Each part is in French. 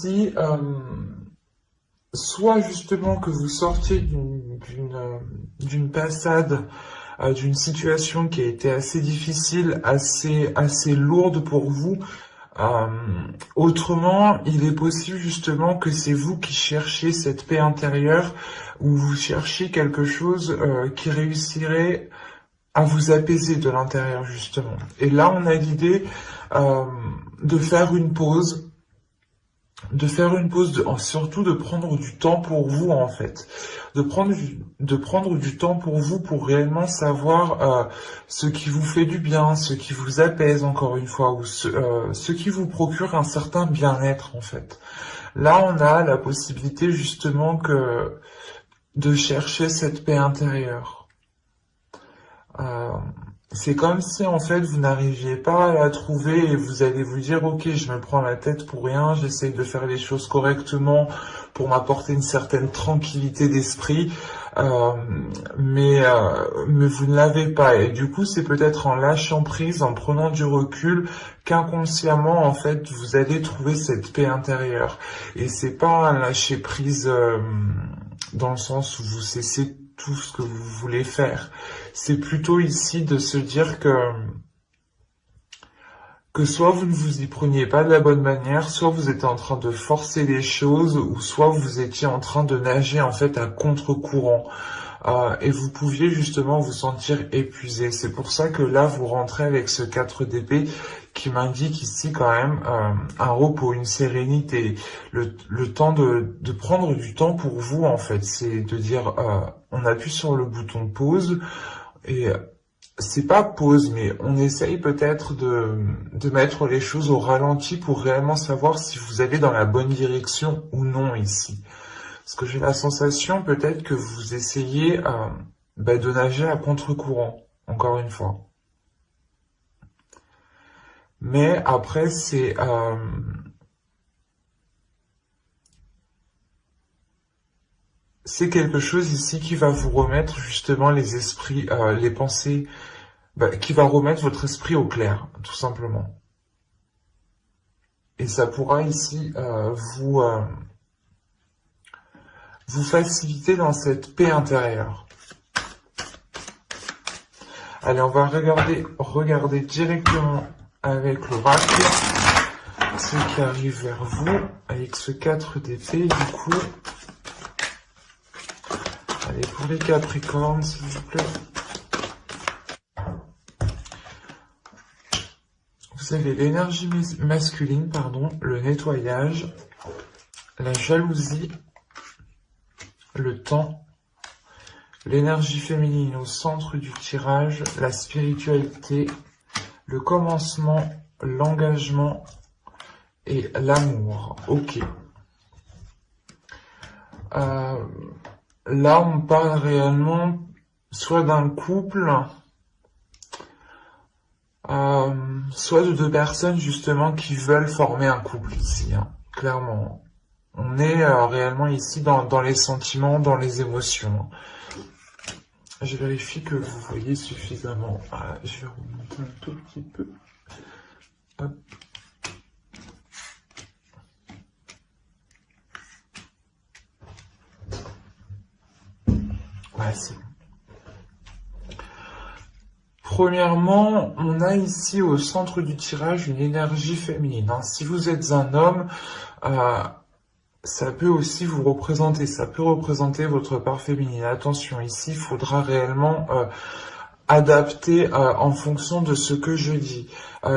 Si, soit justement que vous sortiez d'une passade, d'une situation qui a été assez difficile, assez lourde pour vous. Euh, Autrement, il est possible justement que c'est vous qui cherchiez cette paix intérieure, ou vous cherchiez quelque chose qui réussirait à vous apaiser de l'intérieur justement. Et là, on a l'idée euh, de faire une pause, surtout de prendre du temps pour vous en fait, de prendre du temps pour vous pour réellement savoir ce qui vous fait du bien, ce qui vous apaise encore une fois, ou ce qui vous procure un certain bien-être en fait. Là, on a la possibilité justement que de chercher cette paix intérieure. Euh, c'est comme si en fait vous n'arriviez pas à la trouver et vous allez vous dire ok, je me prends la tête pour rien, j'essaye de faire les choses correctement pour m'apporter une certaine tranquillité d'esprit, euh, mais vous ne l'avez pas, et du coup c'est peut-être en lâchant prise, en prenant du recul, qu'inconsciemment en fait vous allez trouver cette paix intérieure. Et c'est pas un lâcher prise dans le sens où vous cessez tout ce que vous voulez faire. C'est plutôt ici de se dire que soit vous ne vous y preniez pas de la bonne manière, soit vous étiez en train de forcer les choses, ou soit vous étiez en train de nager en fait à contre-courant. Et vous pouviez justement vous sentir épuisé. C'est pour ça que là, vous rentrez avec ce 4 d'épée qui m'indique ici quand même un repos, une sérénité, le temps de prendre du temps pour vous en fait. C'est de dire, on appuie sur le bouton pause, et c'est pas pause, mais on essaye peut-être de mettre les choses au ralenti pour réellement savoir si vous allez dans la bonne direction ou non ici. Parce que j'ai la sensation peut-être que vous essayez de nager à contre-courant, encore une fois. Mais après, c'est quelque chose ici qui va vous remettre justement les esprits, les pensées, qui va remettre votre esprit au clair, tout simplement. Et ça pourra ici vous faciliter dans cette paix intérieure. Allez, on va regarder directement avec l'oracle ce qui arrive vers vous avec ce 4 d'épée. Du coup, allez, pour les Capricornes, s'il vous plaît. Vous avez l'énergie masculine, le nettoyage, la jalousie, le temps, l'énergie féminine au centre du tirage, la spiritualité, le commencement, l'engagement et l'amour. Ok. Là, on parle réellement soit d'un couple, soit de deux personnes justement qui veulent former un couple ici, hein, clairement. On est réellement ici dans les sentiments, dans les émotions. Je vérifie que vous voyez suffisamment. Je vais remonter un tout petit peu. Hop. Ouais, c'est bon. Premièrement, on a ici au centre du tirage une énergie féminine. Hein. Si vous êtes un homme, ça peut aussi vous représenter, ça peut représenter votre part féminine. Attention, ici, il faudra réellement adapter en fonction de ce que je dis.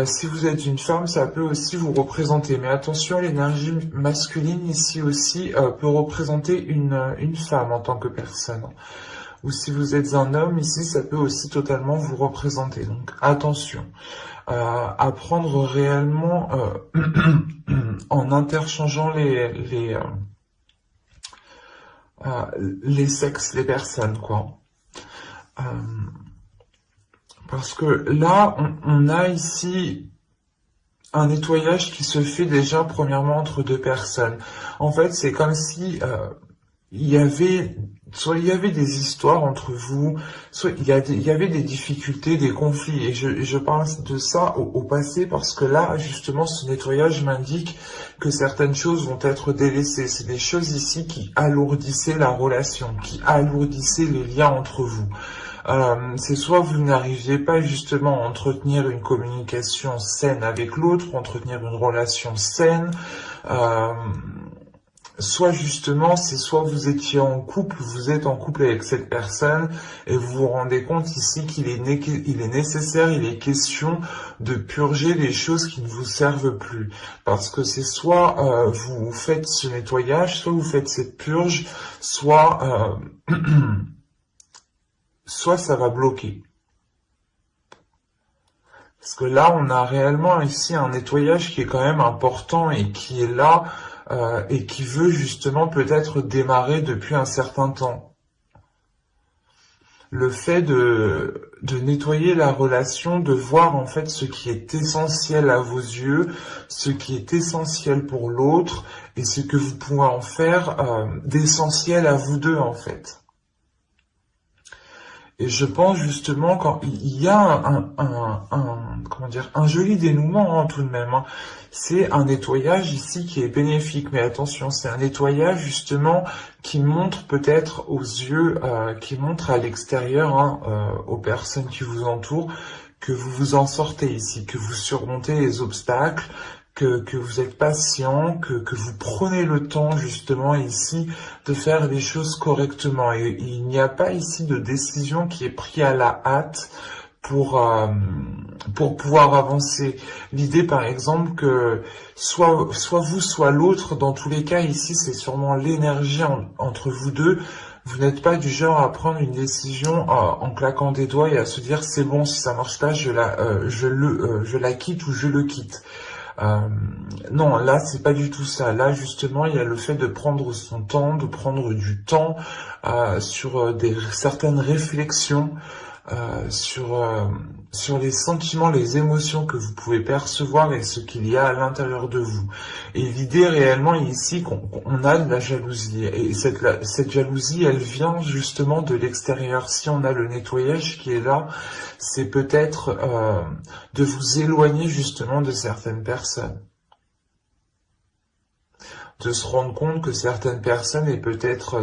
Si vous êtes une femme, ça peut aussi vous représenter. Mais attention, l'énergie masculine ici aussi peut représenter une femme en tant que personne. Ou si vous êtes un homme, ici, ça peut aussi totalement vous représenter. Donc, attention. À prendre réellement en interchangeant les sexes, les personnes, quoi. Parce que là, on a ici un nettoyage qui se fait déjà premièrement entre deux personnes. En fait, c'est comme si il y avait, soit il y avait des histoires entre vous, soit il y avait des difficultés, des conflits. Et je parle de ça au passé parce que là, justement, ce nettoyage m'indique que certaines choses vont être délaissées. C'est des choses ici qui alourdissaient la relation, qui alourdissaient les liens entre vous. C'est soit vous n'arriviez pas justement à entretenir une communication saine avec l'autre, entretenir une relation saine, euh, soit justement, c'est soit vous étiez en couple, vous êtes en couple avec cette personne et vous vous rendez compte ici qu'il est nécessaire, il est question de purger les choses qui ne vous servent plus. Parce que c'est soit vous faites ce nettoyage, soit vous faites cette purge, soit, soit ça va bloquer. Parce que là, on a réellement ici un nettoyage qui est quand même important et qui est là et qui veut justement peut-être démarrer depuis un certain temps. Le fait de nettoyer la relation, de voir en fait ce qui est essentiel à vos yeux, ce qui est essentiel pour l'autre et ce que vous pouvez en faire d'essentiel à vous deux en fait. Et je pense justement quand il y a comment dire, un joli dénouement hein, tout de même. Hein. C'est un nettoyage ici qui est bénéfique, mais attention, c'est un nettoyage justement qui montre peut-être aux yeux, qui montre à l'extérieur, hein, aux personnes qui vous entourent, que vous vous en sortez ici, que vous surmontez les obstacles, que vous êtes patient, que vous prenez le temps justement ici de faire les choses correctement. Et il n'y a pas ici de décision qui est prise à la hâte pour pouvoir avancer. L'idée par exemple que soit vous, soit l'autre, dans tous les cas ici c'est sûrement l'énergie entre vous deux. Vous n'êtes pas du genre à prendre une décision en claquant des doigts et à se dire c'est bon, si ça marche pas, je la quitte ou je le quitte. Non, là, c'est pas du tout ça. Là, justement, il y a le fait de prendre son temps, de prendre du temps sur certaines réflexions, sur les sentiments, les émotions que vous pouvez percevoir et ce qu'il y a à l'intérieur de vous. Et l'idée réellement est ici qu'on a de la jalousie. Et cette jalousie, elle vient justement de l'extérieur. Si on a le nettoyage qui est là, c'est peut-être de vous éloigner justement de certaines personnes. De se rendre compte que certaines personnes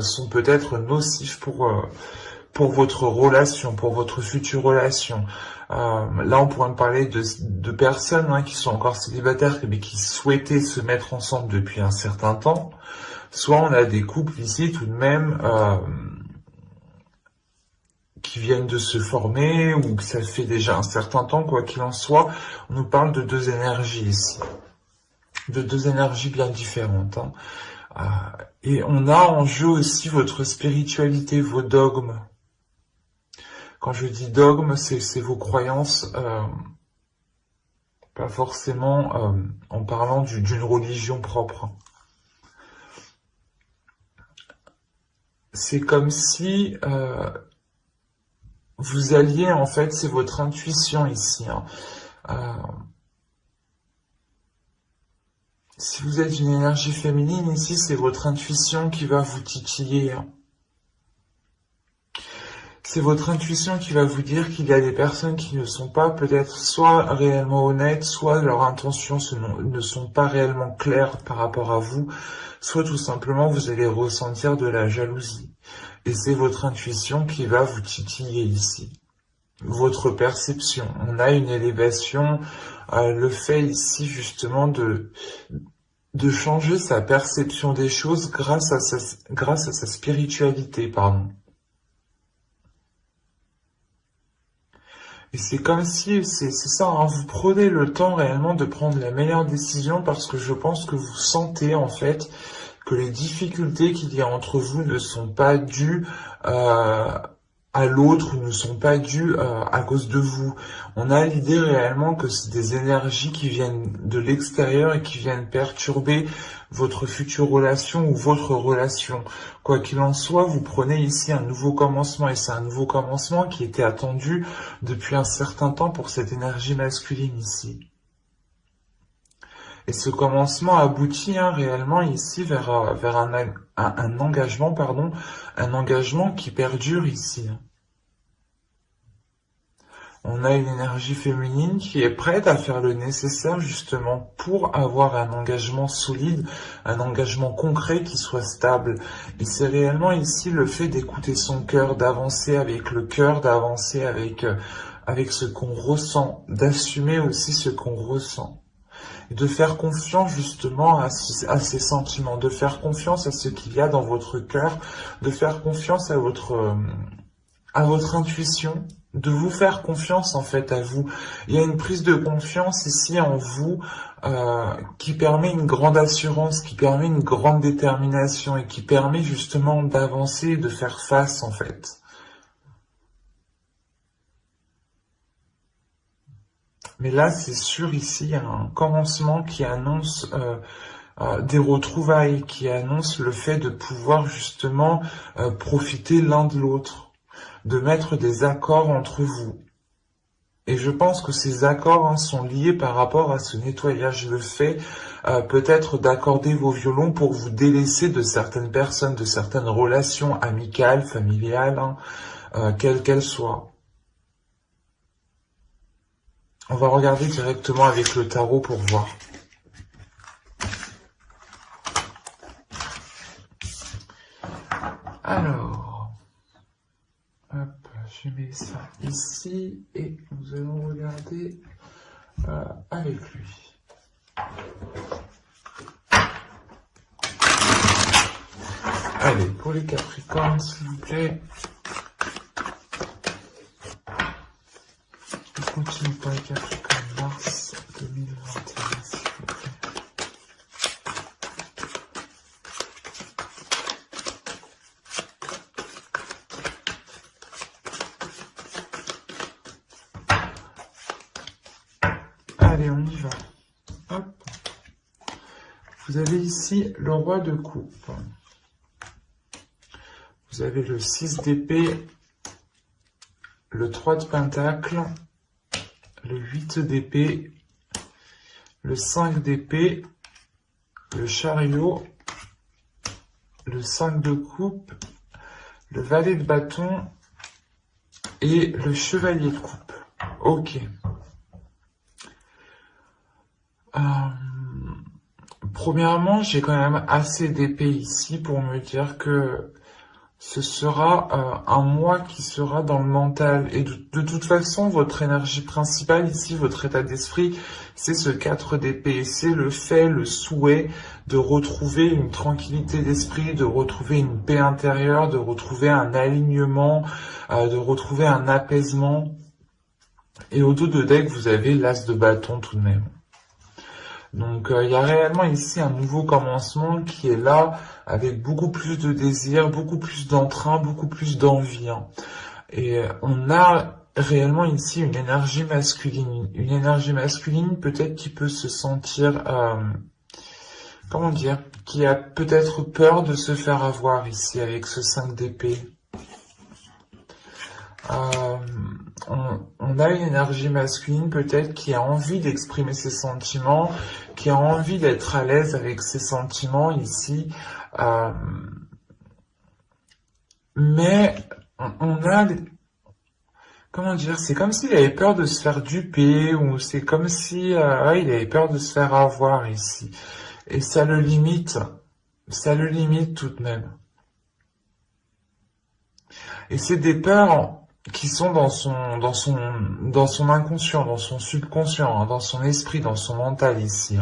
sont peut-être nocives pour votre relation, pour votre future relation. Là, on pourrait me parler de personnes hein, qui sont encore célibataires, mais qui souhaitaient se mettre ensemble depuis un certain temps. Soit on a des couples ici tout de même qui viennent de se former ou que ça fait déjà un certain temps, quoi qu'il en soit. On nous parle de deux énergies ici, de deux énergies bien différentes. Hein. Et on a en jeu aussi votre spiritualité, vos dogmes. Quand je dis dogme, c'est vos croyances, pas forcément en parlant d'une religion propre. C'est comme si vous alliez, en fait, c'est votre intuition ici. Hein. Si vous êtes une énergie féminine, ici, c'est votre intuition qui va vous titiller. Hein. C'est votre intuition qui va vous dire qu'il y a des personnes qui ne sont pas peut-être soit réellement honnêtes, soit leurs intentions ne sont pas réellement claires par rapport à vous, soit tout simplement vous allez ressentir de la jalousie. Et c'est votre intuition qui va vous titiller ici. Votre perception. On a une élévation, le fait ici justement de changer sa perception des choses grâce à sa spiritualité, pardon. Et c'est comme si, c'est ça, hein, vous prenez le temps réellement de prendre la meilleure décision parce que je pense que vous sentez en fait que les difficultés qu'il y a entre vous ne sont pas dues à l'autre, ne sont pas dues à cause de vous. On a l'idée réellement que c'est des énergies qui viennent de l'extérieur et qui viennent perturber votre future relation ou votre relation. Quoi qu'il en soit, vous prenez ici un nouveau commencement et c'est un nouveau commencement qui était attendu depuis un certain temps pour cette énergie masculine ici. Et ce commencement aboutit réellement ici vers un engagement, pardon, un engagement qui perdure ici. On a une énergie féminine qui est prête à faire le nécessaire justement pour avoir un engagement solide, un engagement concret qui soit stable. Et c'est réellement ici le fait d'écouter son cœur, d'avancer avec le cœur, d'avancer avec ce qu'on ressent, d'assumer aussi ce qu'on ressent. Et de faire confiance justement à ces sentiments, de faire confiance à ce qu'il y a dans votre cœur, de faire confiance à votre intuition, de vous faire confiance en fait à vous. Il y a une prise de confiance ici en vous qui permet une grande assurance, qui permet une grande détermination et qui permet justement d'avancer et de faire face en fait. Mais là c'est sûr ici, il y a un commencement qui annonce des retrouvailles, qui annonce le fait de pouvoir justement profiter l'un de l'autre, de mettre des accords entre vous. Et je pense que ces accords sont liés par rapport à ce nettoyage, le fait peut-être d'accorder vos violons pour vous délaisser de certaines personnes, de certaines relations amicales, familiales, quelles qu'elles soient. On va regarder directement avec le tarot pour voir. Alors, hop, je mets ça ici et nous allons regarder avec lui. Allez, pour les Capricornes, s'il vous plaît. Je continue pour les Capricornes, mars 2021, s'il vous plaît. Allez, on y va. Hop. Vous avez ici le roi de coupe. Vous avez le 6 d'épée, le 3 de pentacle, le 8 d'épée, le 5 d'épée, le chariot, le 5 de coupe, le valet de bâton et le chevalier de coupe. Ok. Premièrement, j'ai quand même assez d'épée ici pour me dire que ce sera un mois qui sera dans le mental. Et de toute façon, votre énergie principale ici, votre état d'esprit, c'est ce 4 d'épée. C'est le fait, le souhait de retrouver une tranquillité d'esprit, de retrouver une paix intérieure, de retrouver un alignement, de retrouver un apaisement. Et au dos de deck, vous avez l'as de bâton tout de même. Donc il y a réellement ici un nouveau commencement qui est là avec beaucoup plus de désir, beaucoup plus d'entrain, beaucoup plus d'envie. Et on a réellement ici une énergie masculine. Une énergie masculine peut-être qui peut se sentir, comment dire, qui a peut-être peur de se faire avoir ici avec ce 5 d'épée. On a une énergie masculine peut-être qui a envie d'exprimer ses sentiments, qui a envie d'être à l'aise avec ses sentiments ici. Mais on a, comment dire, c'est comme s'il avait peur de se faire duper, ou c'est comme si il avait peur de se faire avoir ici. Et ça le limite tout de même. Et c'est des peurs qui sont dans son inconscient, dans son subconscient, dans son esprit, dans son mental ici.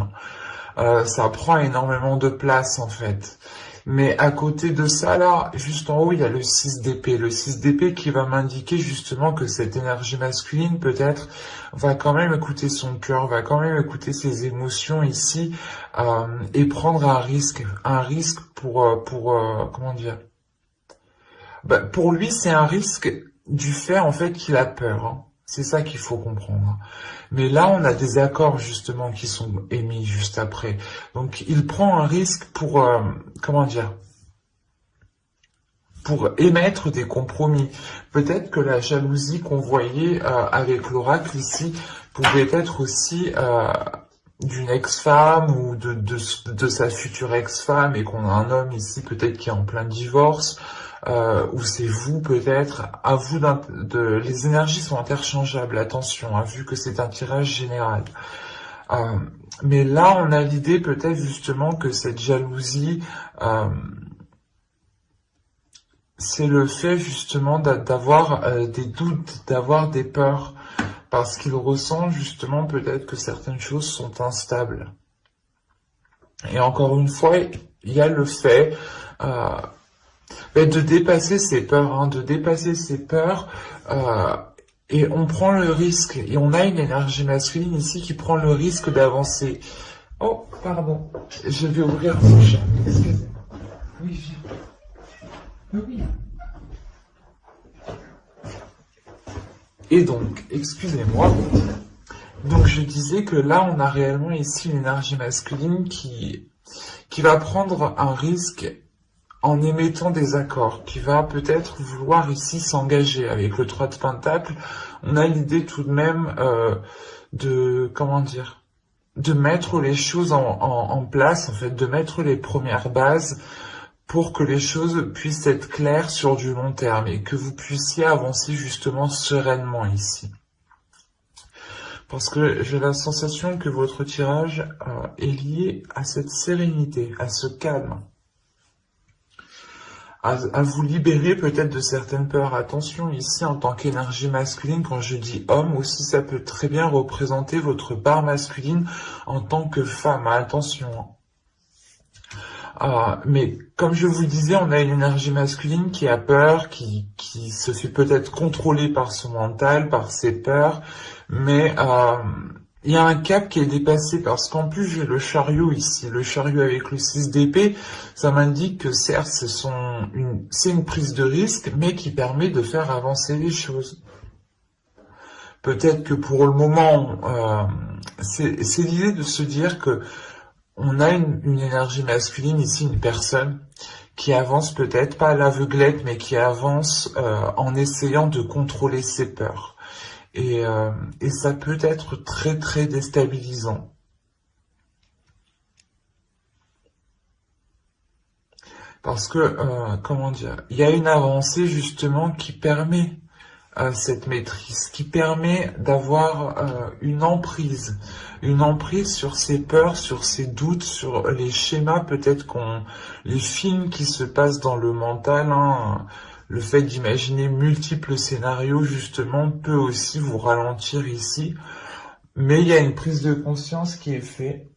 Ça prend énormément de place en fait. Mais à côté de ça, là, juste en haut, il y a le 6 d'épée. Le 6 d'épée qui va m'indiquer justement que cette énergie masculine, peut-être, va quand même écouter son cœur, va quand même écouter ses émotions ici, et prendre un risque pour comment dire. Pour lui, c'est un risque du fait en fait qu'il a peur. C'est ça qu'il faut comprendre. Mais là, on a des accords justement qui sont émis juste après. Donc, il prend un risque pour, comment dire, pour émettre des compromis. Peut-être que la jalousie qu'on voyait avec l'oracle ici pouvait être aussi d'une ex-femme ou de sa future ex-femme et qu'on a un homme ici peut-être qui est en plein divorce, ou c'est vous peut-être, à vous les énergies sont interchangeables, attention, hein, vu que c'est un tirage général. Mais là, on a l'idée peut-être justement que cette jalousie, c'est le fait justement d'avoir des doutes, d'avoir des peurs, parce qu'il ressent justement peut-être que certaines choses sont instables. Et encore une fois, il y a le fait de dépasser ses peurs, hein, de dépasser ses peurs, et on prend le risque, et on a une énergie masculine ici qui prend le risque d'avancer. Oh, pardon, je vais ouvrir mon chat. Excusez-moi. Oui, viens. Oui. Et donc, excusez-moi. Donc je disais que là, on a réellement ici une énergie masculine qui va prendre un risque en émettant des accords, qui va peut-être vouloir ici s'engager. Avec le 3 de Pentacle, on a l'idée tout de même comment dire, de mettre les choses en place, en fait, de mettre les premières bases pour que les choses puissent être claires sur du long terme et que vous puissiez avancer justement sereinement ici. Parce que j'ai la sensation que votre tirage est lié à cette sérénité, à ce calme, à vous libérer peut-être de certaines peurs. Attention, ici, en tant qu'énergie masculine, quand je dis homme, aussi, ça peut très bien représenter votre part masculine en tant que femme. Attention. Mais comme je vous le disais, on a une énergie masculine qui a peur, qui se fait peut-être contrôler par son mental, par ses peurs, mais il y a un cap qui est dépassé parce qu'en plus j'ai le chariot ici, le chariot avec le 6 d'épée, ça m'indique que certes c'est une prise de risque, mais qui permet de faire avancer les choses. Peut-être que pour le moment, c'est l'idée de se dire que on a une énergie masculine ici, une personne qui avance peut-être pas à l'aveuglette, mais qui avance en essayant de contrôler ses peurs. Et ça peut être très très déstabilisant. Parce que, comment dire, il y a une avancée justement qui permet cette maîtrise, qui permet d'avoir une emprise sur ses peurs, sur ses doutes, sur les schémas peut-être les films qui se passent dans le mental, hein, le fait d'imaginer multiples scénarios justement peut aussi vous ralentir ici, mais il y a une prise de conscience qui est faite.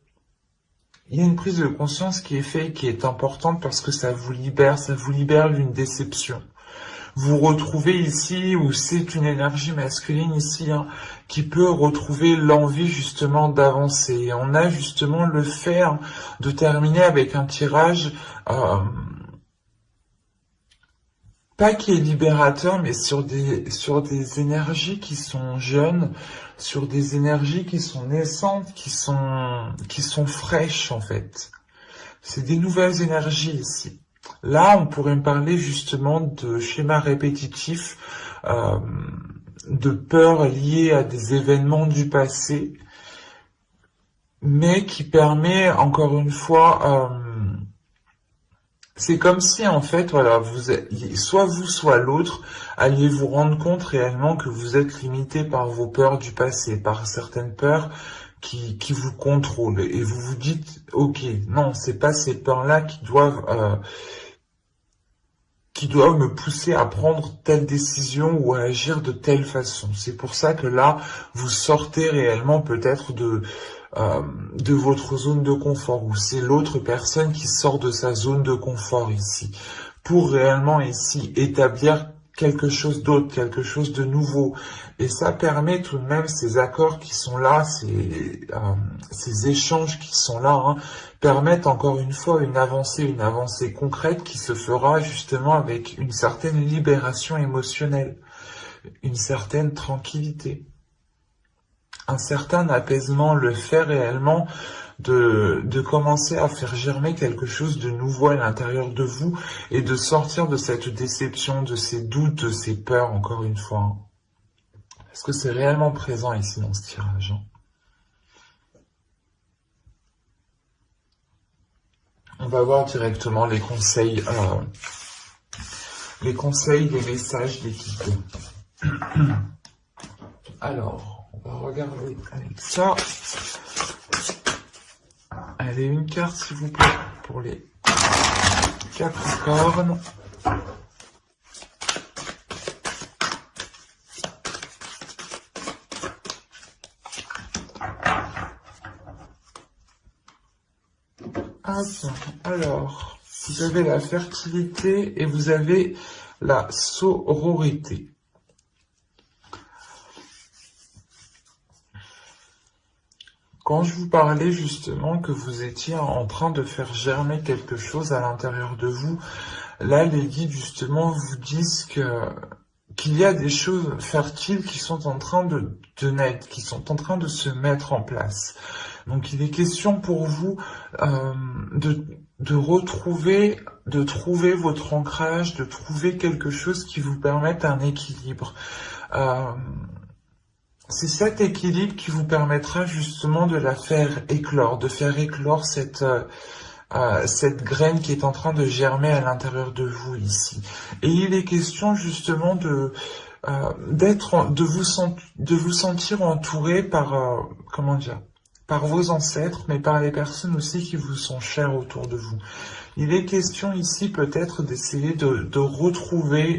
Il y a une prise de conscience qui est faite et qui est importante parce que ça vous libère d'une déception. Vous retrouvez ici, où c'est une énergie masculine ici, hein, qui peut retrouver l'envie justement d'avancer. On a justement le fait de terminer avec un tirage, pas qui est libérateur, mais sur des énergies qui sont jeunes, sur des énergies qui sont naissantes, qui sont fraîches en fait. C'est des nouvelles énergies ici. Là, on pourrait me parler justement de schémas répétitifs, de peurs liées à des événements du passé, mais qui permet, encore une fois, c'est comme si en fait, voilà, soit vous, soit l'autre, alliez vous rendre compte réellement que vous êtes limité par vos peurs du passé, par certaines peurs qui vous contrôlent, et vous vous dites, ok, non, c'est pas ces peurs-là qui doivent me pousser à prendre telle décision ou à agir de telle façon. C'est pour ça que là, vous sortez réellement peut-être de votre zone de confort, ou c'est l'autre personne qui sort de sa zone de confort ici, pour réellement ici établir quelque chose d'autre, quelque chose de nouveau. Et ça permet tout de même ces accords qui sont là, ces échanges qui sont là, hein, permettent encore une fois une avancée concrète qui se fera justement avec une certaine libération émotionnelle, une certaine tranquillité, un certain apaisement, le fait réellement de commencer à faire germer quelque chose de nouveau à l'intérieur de vous et de sortir de cette déception, de ces doutes, de ces peurs, encore une fois. Hein. Parce que c'est réellement présent ici dans ce tirage. Hein. On va voir directement les conseils, les messages des guides. Alors, on va regarder avec ça. Allez, une carte s'il vous plaît pour les Capricornes. Alors, vous avez la fertilité et vous avez la sororité. Quand je vous parlais justement que vous étiez en train de faire germer quelque chose à l'intérieur de vous, là les guides justement vous disent qu'il y a des choses fertiles qui sont en train de naître, qui sont en train de se mettre en place. Donc il est question pour vous de trouver votre ancrage, de trouver quelque chose qui vous permette un équilibre. C'est cet équilibre qui vous permettra justement de la faire éclore, de faire éclore cette graine qui est en train de germer à l'intérieur de vous ici. Et il est question justement de vous sentir entouré par par vos ancêtres, mais par les personnes aussi qui vous sont chères autour de vous. Il est question ici peut-être d'essayer de retrouver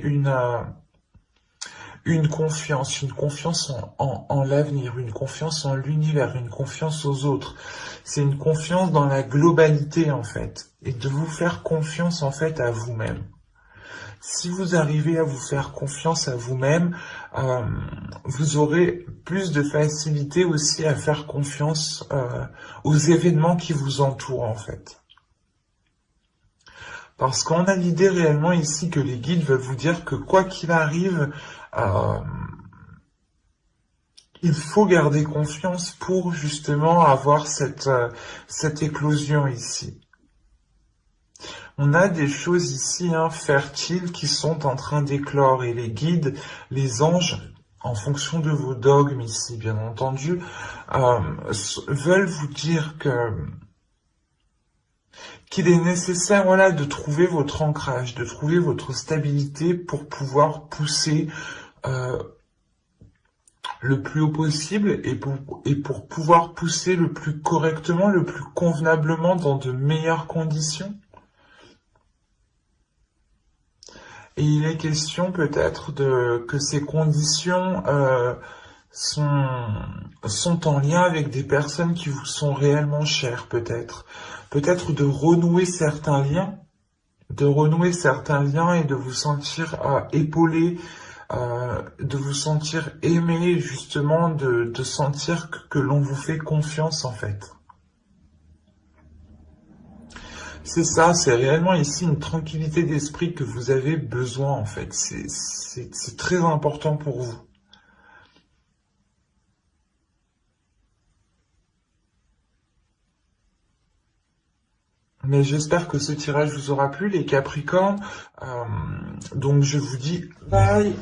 une confiance en l'avenir, une confiance en l'univers, une confiance aux autres. C'est une confiance dans la globalité en fait, et de vous faire confiance en fait à vous-même. Si vous arrivez à vous faire confiance à vous-même, vous aurez plus de facilité aussi à faire confiance aux événements qui vous entourent en fait. Parce qu'on a l'idée réellement ici que les guides veulent vous dire que quoi qu'il arrive, il faut garder confiance pour justement avoir cette éclosion ici. On a des choses ici fertiles qui sont en train d'éclore et les guides, les anges, en fonction de vos dogmes ici bien entendu, veulent vous dire qu'il est nécessaire de trouver votre ancrage, de trouver votre stabilité pour pouvoir pousser le plus haut possible et pour pouvoir pousser le plus correctement, le plus convenablement dans de meilleures conditions. Et il est question peut-être que ces conditions sont en lien avec des personnes qui vous sont réellement chères peut-être. Peut-être de renouer certains liens et de vous sentir épaulé, de vous sentir aimé, justement, de sentir que l'on vous fait confiance en fait. C'est ça, c'est réellement ici une tranquillité d'esprit que vous avez besoin en fait. C'est très important pour vous. Mais j'espère que ce tirage vous aura plu, les Capricornes. Donc je vous dis bye.